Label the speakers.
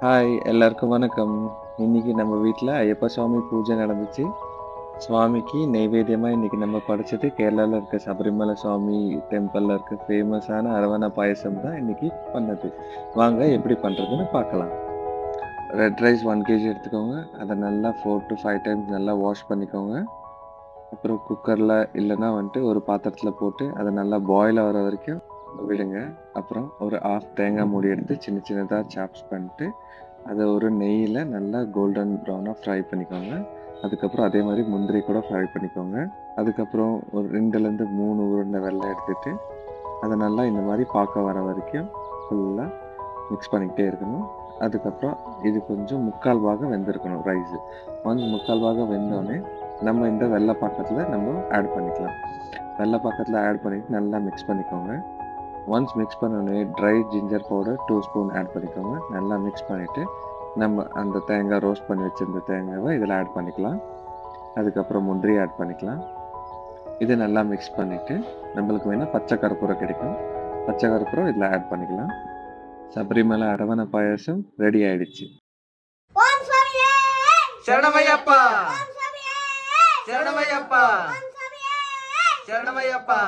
Speaker 1: Hi எல்லாருக்கும் வணக்கம். இன்னைக்கு நம்ம வீட்ல ஐயப்ப சுவாமி பூஜை நடந்துச்சு. சுவாமிக்கு நெய்வேத்தியமா இன்னைக்கு நம்ம படைச்சது கேரளால இருக்க சபரிமலை சுவாமி டெம்பிள்ல இருக்க ஃபேமஸான அரவணா பாயசம் தான் இன்னைக்கு பண்ணது. வாங்க எப்படி பண்றதுன்னு பார்க்கலாம். ரெட் ரைஸ் 1 கேஜி எடுத்துக்கோங்க. அதை நல்லா 4 to 5 டைம்ஸ் நல்லா வாஷ் பண்ணிக்கோங்க. அப்புறம் குக்கர்ல இல்லைன்னா வந்துட்டு ஒரு பாத்திரத்துல போட்டு அதை நல்லா பாயில் ஆகிற வரைக்கும் விடுங்க. அப்புறம் ஒரு ஆஃப் தேங்காய் மூடி எடுத்து சின்ன சின்னதாக சாப்ஸ் பண்ணிட்டு அதை ஒரு நெய்யில் நல்லா கோல்டன் ப்ரௌனாக ஃப்ரை பண்ணிக்கோங்க. அதுக்கப்புறம் அதே மாதிரி முந்திரி கூட ஃப்ரை பண்ணிக்கோங்க. அதுக்கப்புறம் ஒரு 2லேருந்து 3 உருண்டை வெல்லம் எடுத்துட்டு அதை நல்லா இந்த மாதிரி பார்க்க வர வரைக்கும் ஃபுல்லாக மிக்ஸ் பண்ணிக்கிட்டே இருக்கணும். அதுக்கப்புறம் இது கொஞ்சம் முக்கால் பாகம் வெந்திருக்கணும் ரைஸு. ஒன்ஸ் முக்கால் பாகம் வெந்தோடனே நம்ம இந்த வெள்ளை பாக்கத்தில் நம்ம ஆட் பண்ணிக்கலாம். வெள்ளை பாக்கத்தில் ஆட் பண்ணிவிட்டு நல்லா மிக்ஸ் பண்ணிக்கோங்க. ஒன்ஸ் மிக்ஸ் பண்ணோடனே dry ginger powder 2 spoon add பண்ணிக்கோங்க. நல்லா மிக்ஸ் பண்ணிவிட்டு நம்ம அந்த தேங்காய் ரோஸ்ட் பண்ணி வச்சுருந்த தேங்காவை இதில் ஆட் பண்ணிக்கலாம். அதுக்கப்புறம் முந்திரி ஆட் பண்ணிக்கலாம். இது நல்லா மிக்ஸ் பண்ணிவிட்டு நம்மளுக்கு வேணால் பச்சை கற்பூரம் கிடைக்கும். பச்சை கற்பூரம் இதில் ஆட் பண்ணிக்கலாம். சபரிமலை அரவணை பாயாசம் ரெடி ஆயிடுச்சு.
Speaker 2: சரணமையப்பா சரணமையப்பா சரணமையப்பா